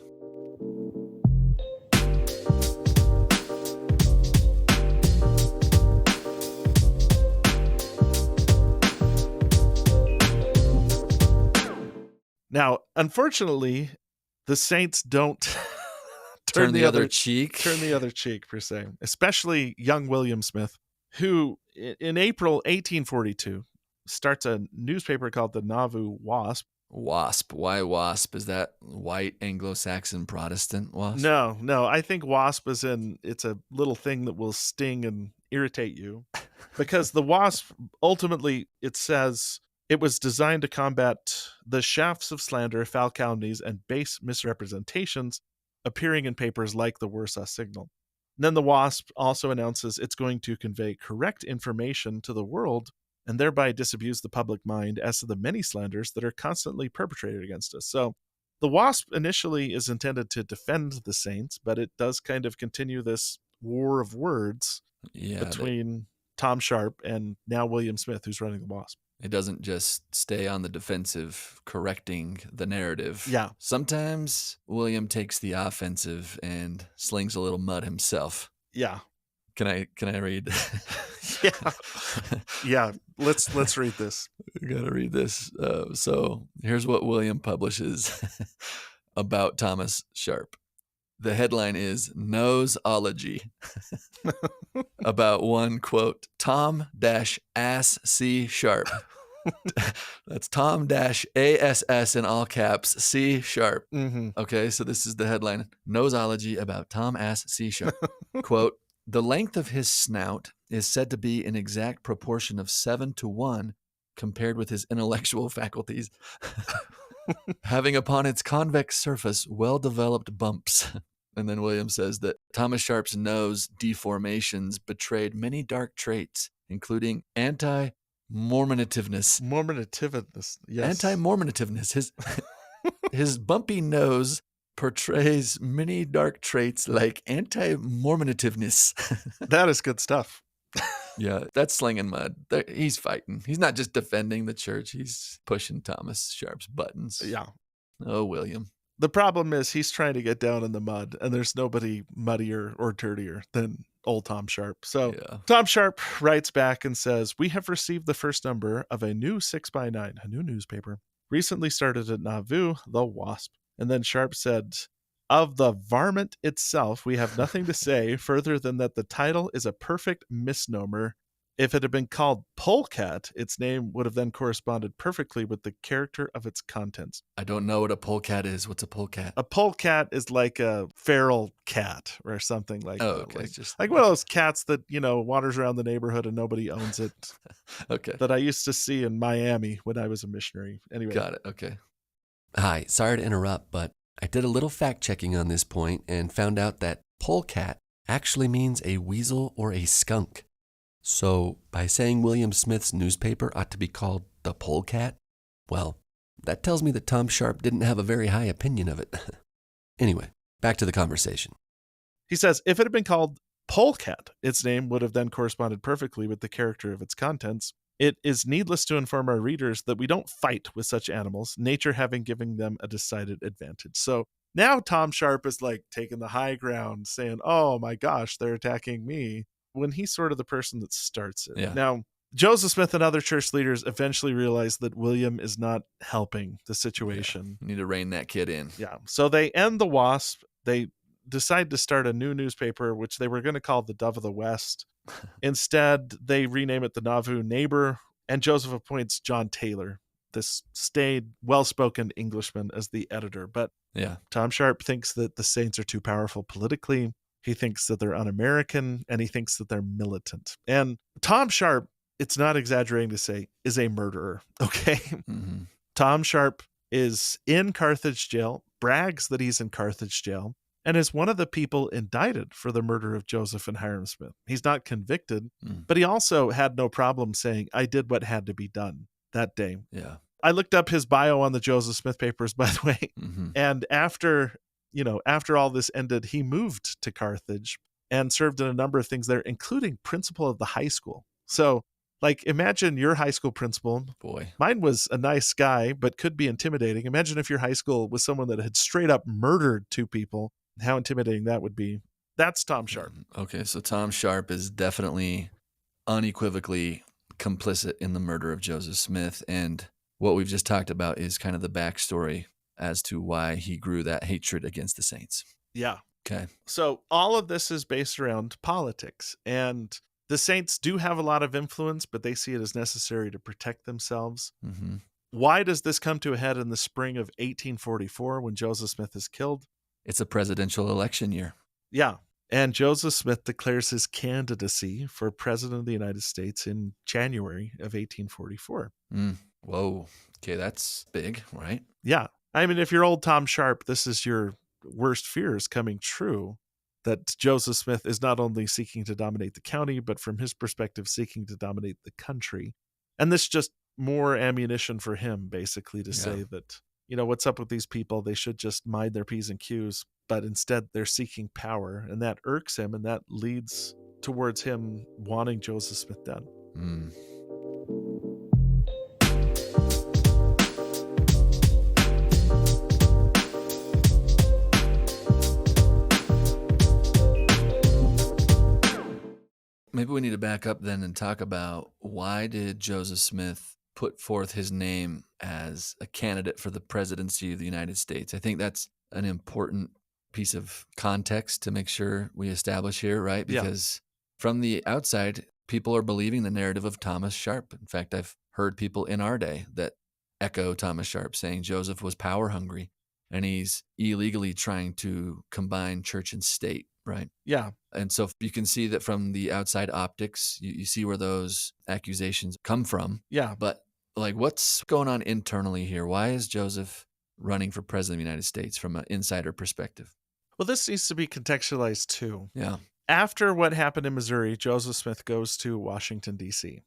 Now, unfortunately, the saints don't turn the other cheek. Turn the other cheek, per se. Especially young William Smith, who in April 1842 starts a newspaper called the Nauvoo Wasp. Wasp. Why Wasp? Is that white Anglo-Saxon Protestant wasp? No. I think Wasp is it's a little thing that will sting and irritate you. Because the Wasp, ultimately, it says it was designed to combat the shafts of slander, foul calumnies, and base misrepresentations appearing in papers like the Warsaw Signal. And then the Wasp also announces it's going to convey correct information to the world and thereby disabuse the public mind as to the many slanders that are constantly perpetrated against us. So the Wasp initially is intended to defend the saints, but it does kind of continue this war of words between Tom Sharp and now William Smith, who's running the Wasp. It doesn't just stay on the defensive, correcting the narrative. Yeah. Sometimes William takes the offensive and slings a little mud himself. Yeah. Can I read? Yeah. Let's read this. We gotta read this. So here's what William publishes about Thomas Sharp. The headline is Noseology. About one, quote, Tom-Ass C Sharp. That's Tom-ASS in all caps, C Sharp. Mm-hmm. Okay, so this is the headline. Noseology about Tom-Ass C Sharp. Quote, "The length of his snout is said to be in exact proportion of 7-1 compared with his intellectual faculties, having upon its convex surface well-developed bumps." And then William says that Thomas Sharp's nose deformations betrayed many dark traits, including anti-Mormonativeness. Mormonativeness, yes. Anti-Mormonativeness. His bumpy nose portrays many dark traits like anti-Mormonativeness. That is good stuff. Yeah, that's slinging mud. He's fighting. He's not just defending the church. He's pushing Thomas Sharp's buttons. Yeah. Oh, William. The problem is he's trying to get down in the mud, and there's nobody muddier or dirtier than old Tom Sharp. So Tom Sharp writes back and says, "We have received the first number of a new 6x9, a new newspaper, recently started at Nauvoo, the Wasp." And then Sharp said, "Of the varmint itself, we have nothing to say further than that the title is a perfect misnomer If it had been called polecat, its name would have then corresponded perfectly with the character of its contents. I don't know what a polecat is. What's a polecat? A polecat is like a feral cat or something like Oh, that. okay. Like one of those cats that, wanders around the neighborhood and nobody owns it. Okay. That I used to see in Miami when I was a missionary. Anyway. Got it. Okay. Hi, sorry to interrupt, but I did a little fact checking on this point and found out that polecat actually means a weasel or a skunk. So by saying William Smith's newspaper ought to be called the Polecat, well, that tells me that Tom Sharp didn't have a very high opinion of it. Anyway, back to the conversation. He says, if it had been called polecat, its name would have then corresponded perfectly with the character of its contents. It is needless to inform our readers that we don't fight with such animals, nature having given them a decided advantage. So now Tom Sharp is like taking the high ground, saying, oh my gosh, they're attacking me, when he's sort of the person that starts it. Yeah. Now, Joseph Smith and other church leaders eventually realize that William is not helping the situation. Yeah. Need to rein that kid in. Yeah. So they end the WASP. They decide to start a new newspaper, which they were going to call the Dove of the West. Instead, they rename it the Nauvoo Neighbor, and Joseph appoints John Taylor, this staid, well-spoken Englishman, as the editor. But Tom Sharp thinks that the Saints are too powerful politically. He thinks that they're un-American, and he thinks that they're militant. And Tom Sharp, it's not exaggerating to say, is a murderer, okay? Mm-hmm. Tom Sharp is in Carthage Jail, brags that he's in Carthage Jail, and is one of the people indicted for the murder of Joseph and Hyrum Smith. He's not convicted, but he also had no problem saying, I did what had to be done that day. Yeah. I looked up his bio on the Joseph Smith papers, by the way, and after all this ended, he moved to Carthage and served in a number of things there, including principal of the high school. So, like, imagine your high school principal. Boy. Mine was a nice guy, but could be intimidating. Imagine if your high school was someone that had straight up murdered two people. How intimidating that would be. That's Tom Sharp. Okay, so Tom Sharp is definitely unequivocally complicit in the murder of Joseph Smith. And what we've just talked about is kind of the backstory as to why he grew that hatred against the Saints. Yeah. Okay. So all of this is based around politics. And the Saints do have a lot of influence, but they see it as necessary to protect themselves. Mm-hmm. Why does this come to a head in the spring of 1844 when Joseph Smith is killed? It's a presidential election year. Yeah. And Joseph Smith declares his candidacy for president of the United States in January of 1844. Whoa. Okay, that's big, right? Yeah. I mean, if you're old Tom Sharp, this is your worst fears coming true, that Joseph Smith is not only seeking to dominate the county, but from his perspective, seeking to dominate the country. And this just more ammunition for him, basically, to say that, what's up with these people? They should just mind their P's and Q's, but instead they're seeking power, and that irks him, and that leads towards him wanting Joseph Smith dead. Maybe we need to back up then and talk about why did Joseph Smith put forth his name as a candidate for the presidency of the United States? I think that's an important piece of context to make sure we establish here, right? Because from the outside, people are believing the narrative of Thomas Sharp. In fact, I've heard people in our day that echo Thomas Sharp saying Joseph was power hungry and he's illegally trying to combine church and state, right? Yeah. And so you can see that from the outside optics, you see where those accusations come from. Yeah. But like, what's going on internally here? Why is Joseph running for president of the United States from an insider perspective? Well, this needs to be contextualized too. Yeah. After what happened in Missouri, Joseph Smith goes to Washington, D.C.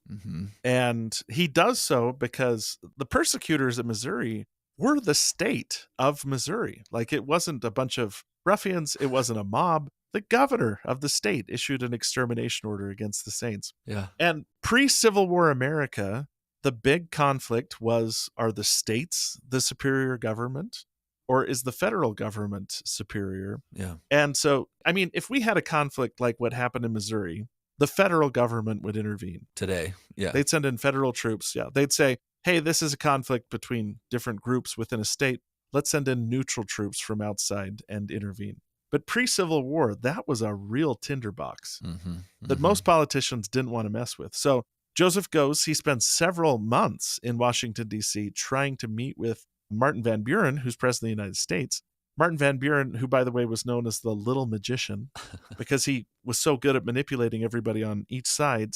And he does so because the persecutors in Missouri were the state of Missouri. Like, it wasn't a bunch of ruffians. It wasn't a mob. The governor of the state issued an extermination order against the Saints. Yeah. And pre-Civil War America, the big conflict was, are the states the superior government, or is the federal government superior? Yeah. And so, I mean, if we had a conflict like what happened in Missouri, the federal government would intervene. Today. Yeah. They'd send in federal troops. Yeah. They'd say, hey, this is a conflict between different groups within a state. Let's send in neutral troops from outside and intervene. But pre-Civil War, that was a real tinderbox that Mm-hmm. most politicians didn't want to mess with. So Joseph goes, he spends several months in Washington, D.C., trying to meet with Martin Van Buren, who's president of the United States. Martin Van Buren, who, by the way, was known as the Little Magician because he was so good at manipulating everybody on each side,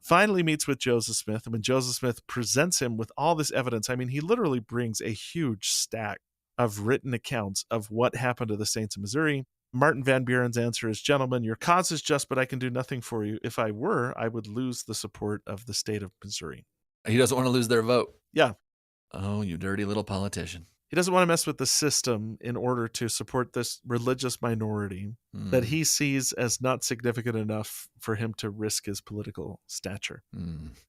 finally meets with Joseph Smith. And when Joseph Smith presents him with all this evidence, I mean, he literally brings a huge stack of written accounts of what happened to the Saints of Missouri. Martin Van Buren's answer is, gentlemen, your cause is just, but I can do nothing for you. If I were, I would lose the support of the state of Missouri. He doesn't want to lose their vote. Yeah. Oh, you dirty little politician. He doesn't want to mess with the system in order to support this religious minority that he sees as not significant enough for him to risk his political stature.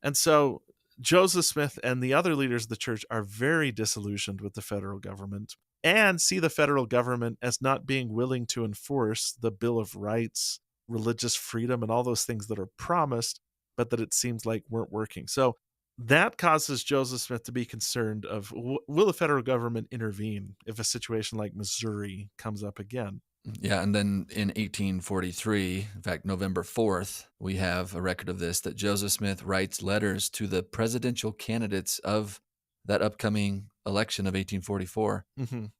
And so Joseph Smith and the other leaders of the church are very disillusioned with the federal government and see the federal government as not being willing to enforce the Bill of Rights, religious freedom, and all those things that are promised, but that it seems like weren't working. So that causes Joseph Smith to be concerned of, will the federal government intervene if a situation like Missouri comes up again? Yeah, and then in 1843, in fact, November 4th, we have a record of this, that Joseph Smith writes letters to the presidential candidates of that upcoming election of 1844.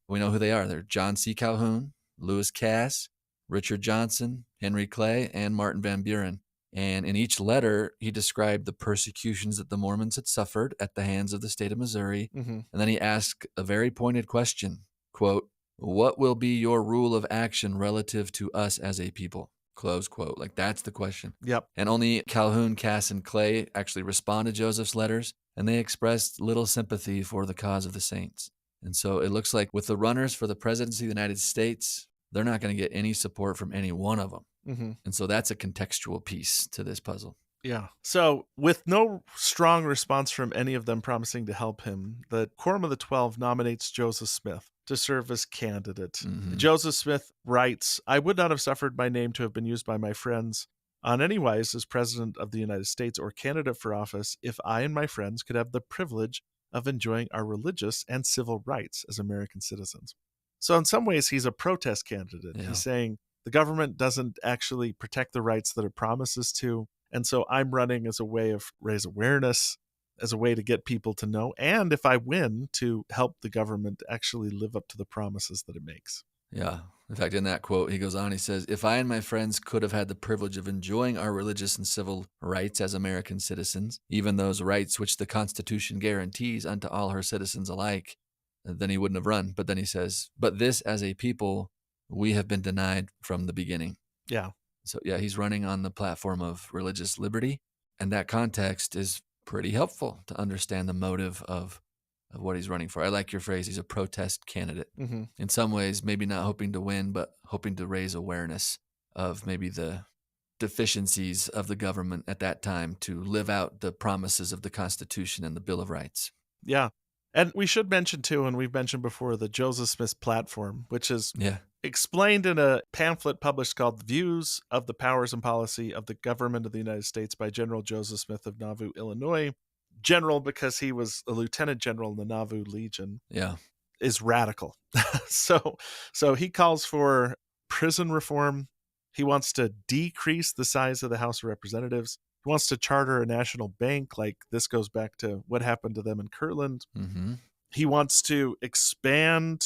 We know who they are. They're John C. Calhoun, Lewis Cass, Richard Johnson, Henry Clay, and Martin Van Buren. And in each letter, he described the persecutions that the Mormons had suffered at the hands of the state of Missouri. And then he asked a very pointed question, quote, "What will be your rule of action relative to us as a people?" Close quote. Like, that's the question. Yep. And only Calhoun, Cass, and Clay actually responded to Joseph's letters, and they expressed little sympathy for the cause of the saints. And so it looks like with the runners for the presidency of the United States, they're not going to get any support from any one of them. And so that's a contextual piece to this puzzle. Yeah. So with no strong response from any of them promising to help him, the Quorum of the 12 nominates Joseph Smith to serve as candidate. Joseph Smith writes, "I would not have suffered my name to have been used by my friends on any wise as president of the United States or candidate for office if I and my friends could have the privilege of enjoying our religious and civil rights as American citizens." So in some ways, he's a protest candidate. He's saying the government doesn't actually protect the rights that it promises to. And so I'm running as a way of raise awareness, as a way to get people to know, and if I win, to help the government actually live up to the promises that it makes. Yeah. In fact, in that quote, he goes on, he says, "If I and my friends could have had the privilege of enjoying our religious and civil rights as American citizens, even those rights which the Constitution guarantees unto all her citizens alike," then he wouldn't have run. But then he says, "But this as a people, we have been denied from the beginning." Yeah. So yeah, he's running on the platform of religious liberty. And that context is pretty helpful to understand the motive of what he's running for. I like your phrase. He's a protest candidate. In some ways, maybe not hoping to win, but hoping to raise awareness of maybe the deficiencies of the government at that time to live out the promises of the Constitution and the Bill of Rights. Yeah. And we should mention, too, and we've mentioned before, the Joseph Smith platform, which is explained in a pamphlet published called "Views of the Powers and Policy of the Government of the United States" by General Joseph Smith of Nauvoo, Illinois. General, because he was a lieutenant general in the Nauvoo Legion, is radical. So he calls for prison reform. He wants to decrease the size of the House of Representatives. He wants to charter a national bank. Like, this goes back to what happened to them in Kirtland. He wants to expand,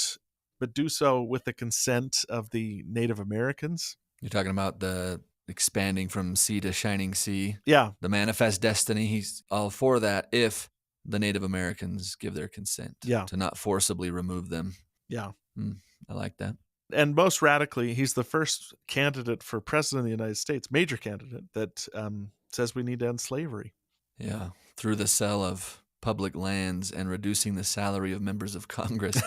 but do so with the consent of the Native Americans. You're talking about the expanding from sea to shining sea. Yeah. The manifest destiny. He's all for that if the Native Americans give their consent to not forcibly remove them. Yeah. I like that. And most radically, he's the first candidate for president of the United States, major candidate, that says we need to end slavery. Yeah. Through the sale of public lands and reducing the salary of members of Congress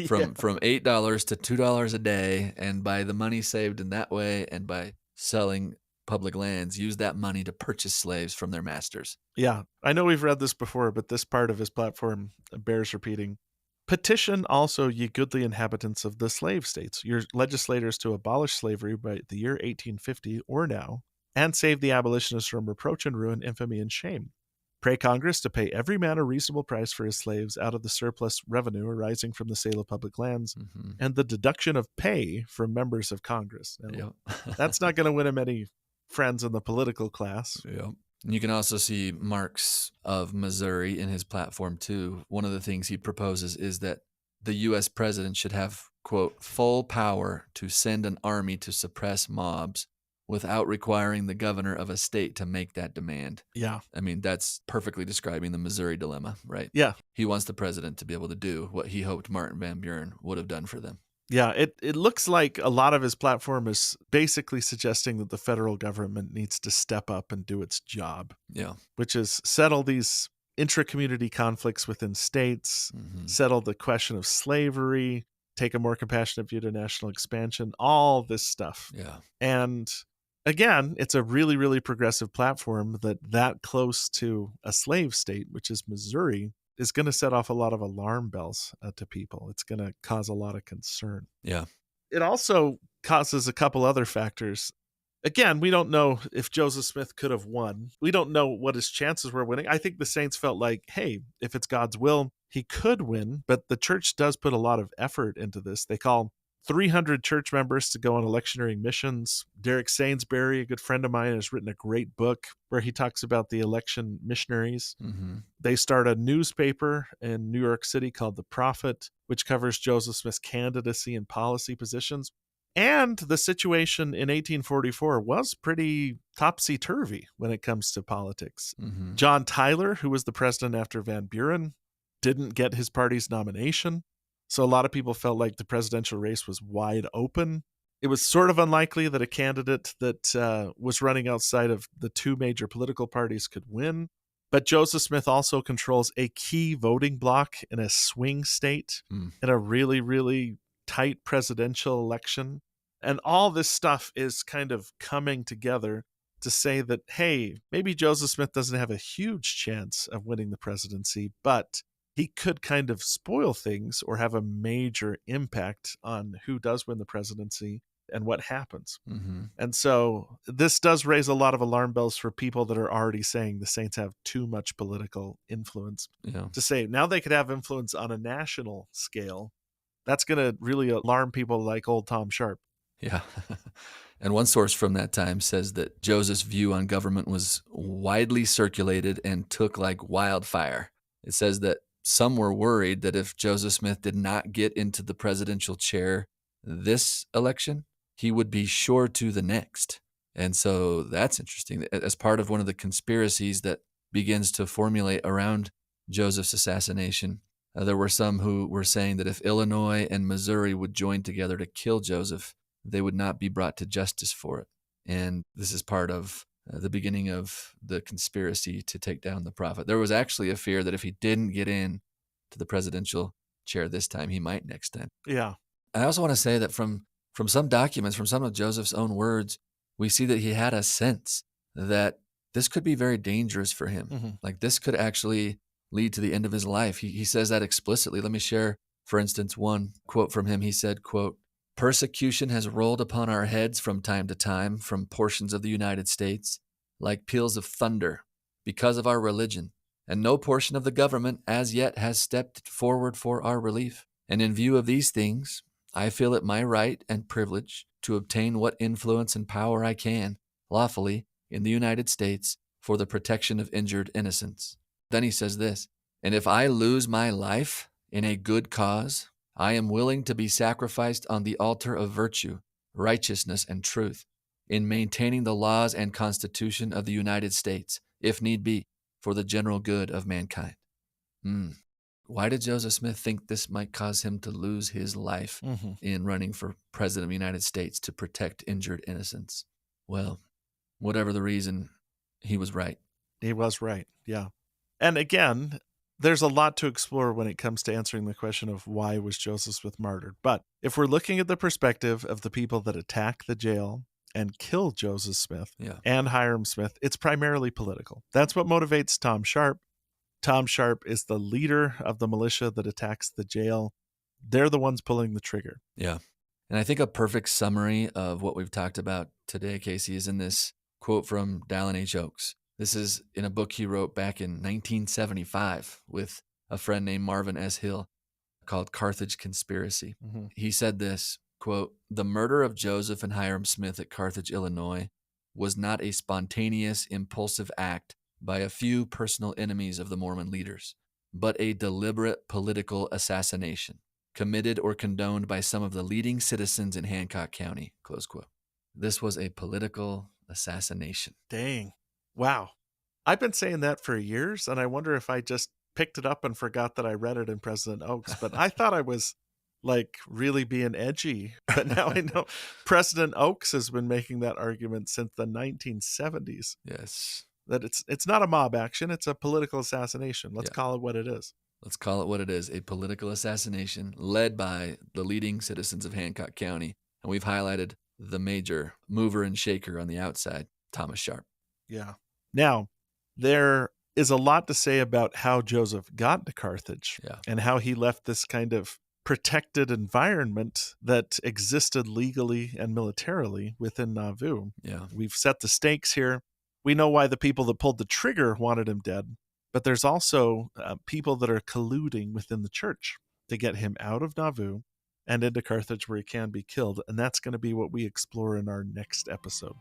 from $8 to $2 a day. And by the money saved in that way and by selling public lands, use that money to purchase slaves from their masters. Yeah. I know we've read this before, but this part of his platform bears repeating. "Petition also, ye goodly inhabitants of the slave states, your legislators to abolish slavery by the year 1850 or now, and save the abolitionists from reproach and ruin, infamy and shame. Pray Congress to pay every man a reasonable price for his slaves out of the surplus revenue arising from the sale of public lands and the deduction of pay from members of Congress. Now, that's not going to win him any friends in the political class. Yep. You can also see marks of Missouri in his platform, too. One of the things he proposes is that the U.S. president should have, quote, full power to send an army to suppress mobs without requiring the governor of a state to make that demand. Yeah. I mean, that's perfectly describing the Missouri dilemma, right? Yeah. He wants the president to be able to do what he hoped Martin Van Buren would have done for them. Yeah, it looks like a lot of his platform is basically suggesting that the federal government needs to step up and do its job. Yeah. Which is settle these intra-community conflicts within states, settle the question of slavery, take a more compassionate view to national expansion, all this stuff. Yeah. And again, it's a really, really progressive platform that close to a slave state, which is Missouri, is going to set off a lot of alarm bells to people. It's going to cause a lot of concern. Yeah. It also causes a couple other factors. Again, we don't know if Joseph Smith could have won. We don't know what his chances were winning. I think the Saints felt like, hey, if it's God's will, he could win. But the church does put a lot of effort into this. They call 300 church members to go on electioneering missions. Derek Sainsbury, a good friend of mine, has written a great book where he talks about the election missionaries. They start a newspaper in New York City called The Prophet, which covers Joseph Smith's candidacy and policy positions. And the situation in 1844 was pretty topsy-turvy when it comes to politics. John Tyler, who was the president after Van Buren, didn't get his party's nomination. So a lot of people felt like the presidential race was wide open. It was sort of unlikely that a candidate that was running outside of the two major political parties could win. But Joseph Smith also controls a key voting bloc in a swing state in a really, really tight presidential election. And all this stuff is kind of coming together to say that, hey, maybe Joseph Smith doesn't have a huge chance of winning the presidency, but he could kind of spoil things or have a major impact on who does win the presidency and what happens. And so this does raise a lot of alarm bells for people that are already saying the Saints have too much political influence. To say now they could have influence on a national scale. That's going to really alarm people like old Tom Sharp. Yeah. And one source from that time says that Joseph's view on government was widely circulated and took like wildfire. It says that some were worried that if Joseph Smith did not get into the presidential chair this election, he would be sure to the next. And so that's interesting. As part of one of the conspiracies that begins to formulate around Joseph's assassination, there were some who were saying that if Illinois and Missouri would join together to kill Joseph, they would not be brought to justice for it. And this is part of the beginning of the conspiracy to take down the prophet. There was actually a fear that if he didn't get in to the presidential chair this time, he might next time. Yeah. I also want to say that from some documents, from some of Joseph's own words, we see that he had a sense that this could be very dangerous for him. Like this could actually lead to the end of his life. He says that explicitly. Let me share, for instance, one quote from him. He said, quote, "Persecution has rolled upon our heads from time to time from portions of the United States like peals of thunder because of our religion, and no portion of the government as yet has stepped forward for our relief. And in view of these things, I feel it my right and privilege to obtain what influence and power I can, lawfully, in the United States for the protection of injured innocents." Then he says this, "And if I lose my life in a good cause, I am willing to be sacrificed on the altar of virtue, righteousness, and truth, in maintaining the laws and constitution of the United States, if need be, for the general good of mankind." Why did Joseph Smith think this might cause him to lose his life in running for president of the United States to protect injured innocents? Well, whatever the reason, he was right. He was right, yeah. And again, there's a lot to explore when it comes to answering the question of why was Joseph Smith martyred. But if we're looking at the perspective of the people that attack the jail and kill Joseph Smith and Hyrum Smith, it's primarily political. That's what motivates Tom Sharp. Tom Sharp is the leader of the militia that attacks the jail. They're the ones pulling the trigger. Yeah. And I think a perfect summary of what we've talked about today, Casey, is in this quote from Dallin H. Oaks. This is in a book he wrote back in 1975 with a friend named Marvin S. Hill called Carthage Conspiracy. He said this, quote, "The murder of Joseph and Hyrum Smith at Carthage, Illinois, was not a spontaneous, impulsive act by a few personal enemies of the Mormon leaders, but a deliberate political assassination, committed or condoned by some of the leading citizens in Hancock County," close quote. This was a political assassination. Dang. Wow. I've been saying that for years, and I wonder if I just picked it up and forgot that I read it in President Oaks, but I thought I was like really being edgy. But now I know President Oaks has been making that argument since the 1970s. Yes. That it's not a mob action, it's a political assassination. Let's call it what it is. Let's call it what it is, a political assassination led by the leading citizens of Hancock County. And we've highlighted the major mover and shaker on the outside, Thomas Sharp. Yeah. Now, there is a lot to say about how Joseph got to Carthage and how he left this kind of protected environment that existed legally and militarily within Nauvoo. Yeah. We've set the stakes here. We know why the people that pulled the trigger wanted him dead, but there's also people that are colluding within the church to get him out of Nauvoo and into Carthage where he can be killed. And that's going to be what we explore in our next episode.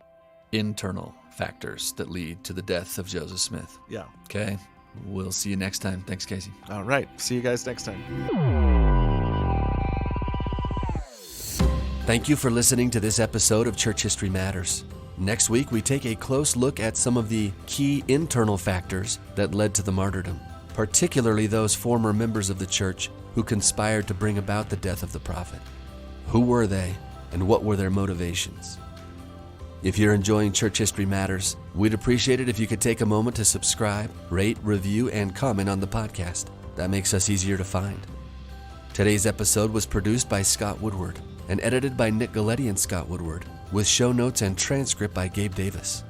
Internal factors that lead to the death of Joseph Smith. Yeah. Okay. We'll see you next time. Thanks, Casey. All right. See you guys next time. Thank you for listening to this episode of Church History Matters. Next week, we take a close look at some of the key internal factors that led to the martyrdom, particularly those former members of the church who conspired to bring about the death of the prophet. Who were they, and what were their motivations? If you're enjoying Church History Matters, we'd appreciate it if you could take a moment to subscribe, rate, review, and comment on the podcast. That makes us easier to find. Today's episode was produced by Scott Woodward and edited by Nick Galletti and Scott Woodward, with show notes and transcript by Gabe Davis.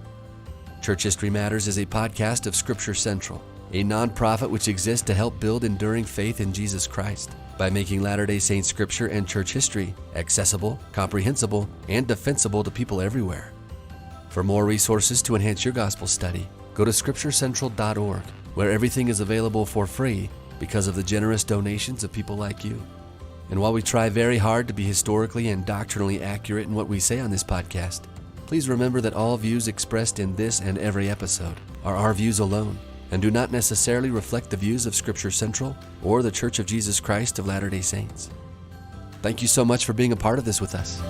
Church History Matters is a podcast of Scripture Central, a nonprofit which exists to help build enduring faith in Jesus Christ by making Latter-day Saint Scripture and church history accessible, comprehensible, and defensible to people everywhere. For more resources to enhance your gospel study, go to scripturecentral.org, where everything is available for free because of the generous donations of people like you. And while we try very hard to be historically and doctrinally accurate in what we say on this podcast, please remember that all views expressed in this and every episode are our views alone and do not necessarily reflect the views of Scripture Central or the Church of Jesus Christ of Latter-day Saints. Thank you so much for being a part of this with us.